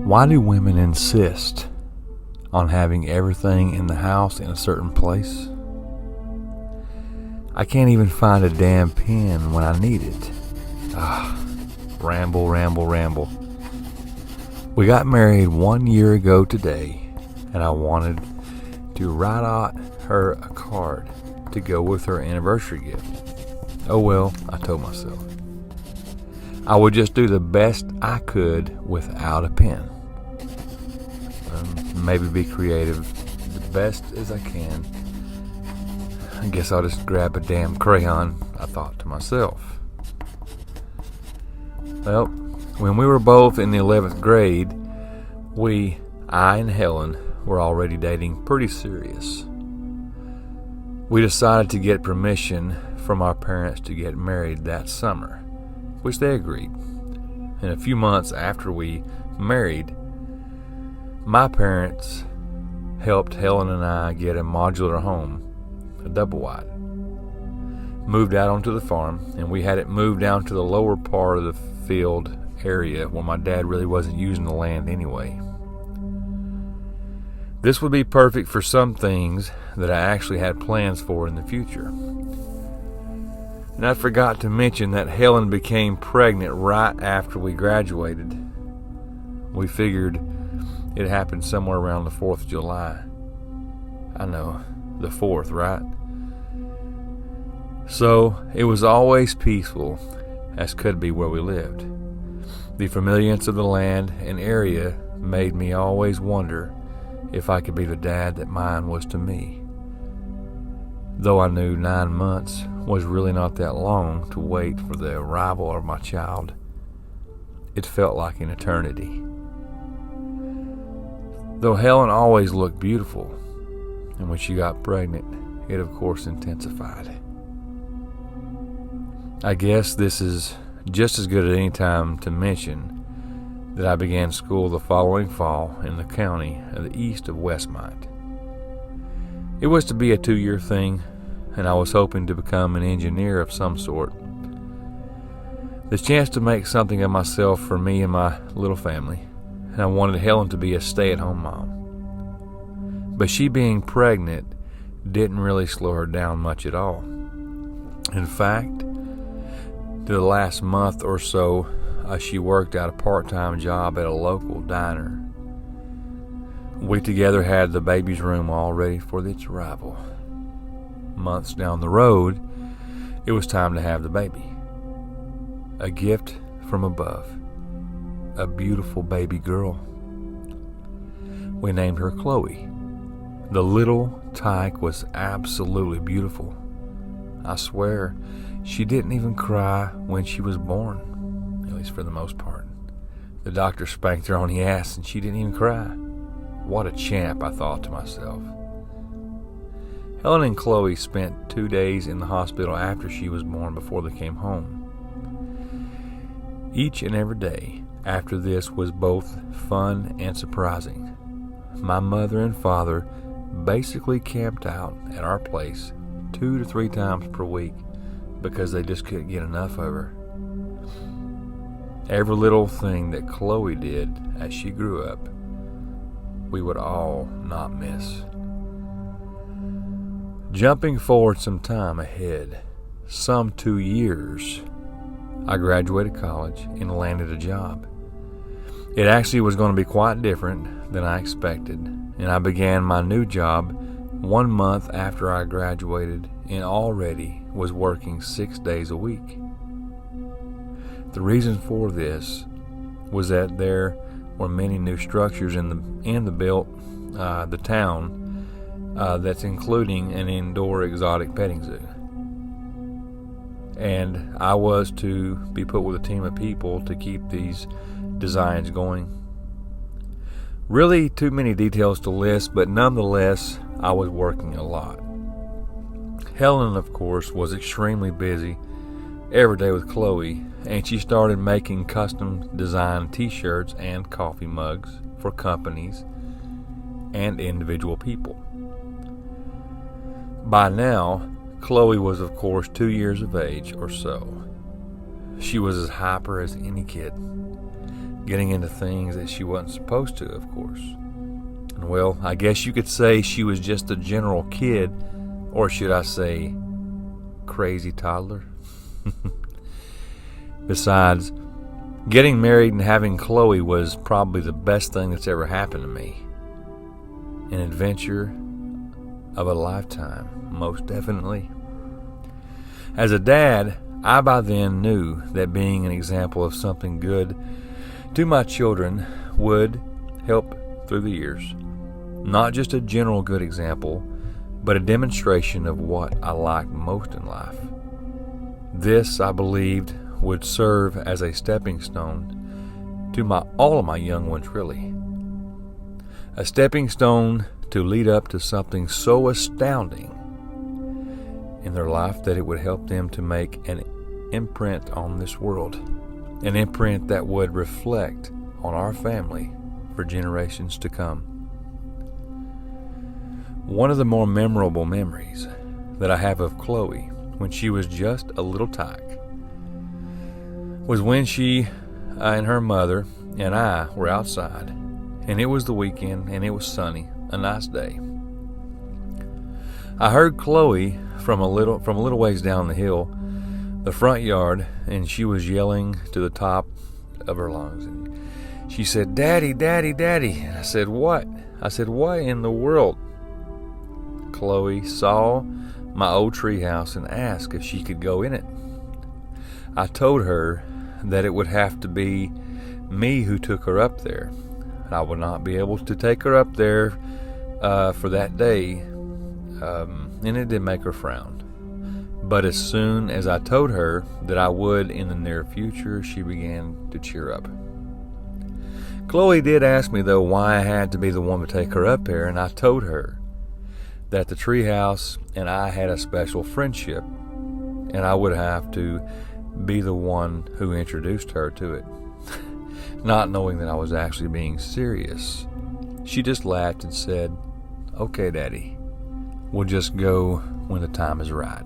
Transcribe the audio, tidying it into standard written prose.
Why do women insist on having everything in the house in a certain place? I can't even find a damn pen when I need it. Ramble. We got married 1 year ago today, and I wanted to write out her a card to go with her anniversary gift. Oh well, I told myself I would just do the best I could without a pen. Maybe be creative the best as I can. I guess I'll just grab a damn crayon, I thought to myself. Well, when we were both in the 11th grade, I and Helen, were already dating pretty serious. We decided to get permission from our parents to get married that summer, which they agreed. And a few months after we married, my parents helped Helen and I get a modular home, a double wide. Moved out onto the farm, and we had it moved down to the lower part of the field area where my dad really wasn't using the land anyway. This would be perfect for some things that I actually had plans for in the future. And I forgot to mention that Helen became pregnant right after we graduated. We figured it happened somewhere around the 4th of July. I know, the 4th, right? So it was always peaceful, as could be where we lived. The familiarity of the land and area made me always wonder if I could be the dad that mine was to me. Though I knew 9 months was really not that long to wait for the arrival of my child, it felt like an eternity. Though Helen always looked beautiful, and when she got pregnant, it of course intensified. I guess this is just as good at any time to mention that I began school the following fall in the county of the east of Westmont. It was to be a 2-year thing, and I was hoping to become an engineer of some sort. The chance to make something of myself for me and my little family, and I wanted Helen to be a stay-at-home mom. But she being pregnant didn't really slow her down much at all. In fact, the last month or so, she worked at a part-time job at a local diner. We together had the baby's room all ready for its arrival. Months down the road, it was time to have the baby. A gift from above. A beautiful baby girl. We named her Chloe. The little tyke was absolutely beautiful. I swear, she didn't even cry when she was born, at least for the most part. The doctor spanked her on the ass and she didn't even cry. What a champ, I thought to myself. Helen and Chloe spent 2 days in the hospital after she was born before they came home. Each and every day after this was both fun and surprising. My mother and father basically camped out at our place 2 to 3 times per week because they just couldn't get enough of her. Every little thing that Chloe did as she grew up, we would all not miss. Jumping forward some time ahead, some 2 years, I graduated college and landed a job. It actually was going to be quite different than I expected, and I began my new job 1 month after I graduated and already was working 6 days a week. The reason for this was that there were many new structures in the town that's including an indoor exotic petting zoo. And I was to be put with a team of people to keep these designs going. Really too many details to list, but nonetheless, I was working a lot. Helen, of course, was extremely busy every day with Chloe, and she started making custom designed t-shirts and coffee mugs for companies and individual people. By now, Chloe was of course 2 years of age or so. She was as hyper as any kid. getting into things that she wasn't supposed to, of course. And well, I guess you could say she was just a general kid, or should I say, crazy toddler? Besides, getting married and having Chloe was probably the best thing that's ever happened to me. An adventure of a lifetime, most definitely. As a dad, I by then knew that being an example of something good to my children would help through the years. Not just a general good example, but a demonstration of what I liked most in life. This, I believed, would serve as a stepping stone to all of my young ones, really. A stepping stone to lead up to something so astounding in their life that it would help them to make an imprint on this world, an imprint that would reflect on our family for generations to come. One of the more memorable memories that I have of Chloe when she was just a little tyke was when she and her mother and I were outside, and it was the weekend and it was sunny, a nice day. I heard Chloe from a little ways down the hill, the front yard, and she was yelling to the top of her lungs. And she said, "Daddy, Daddy, Daddy." And I said, "What?" I said, "What in the world?" Chloe saw my old treehouse and asked if she could go in it. I told her that it would have to be me who took her up there. I would not be able to take her up there for that day, and it did make her frown. But as soon as I told her that I would in the near future, she began to cheer up. Chloe did ask me, though, why I had to be the one to take her up there, and I told her that the treehouse and I had a special friendship, and I would have to be the one who introduced her to it. Not knowing that I was actually being serious, she just laughed and said, "Okay, Daddy, we'll just go when the time is right."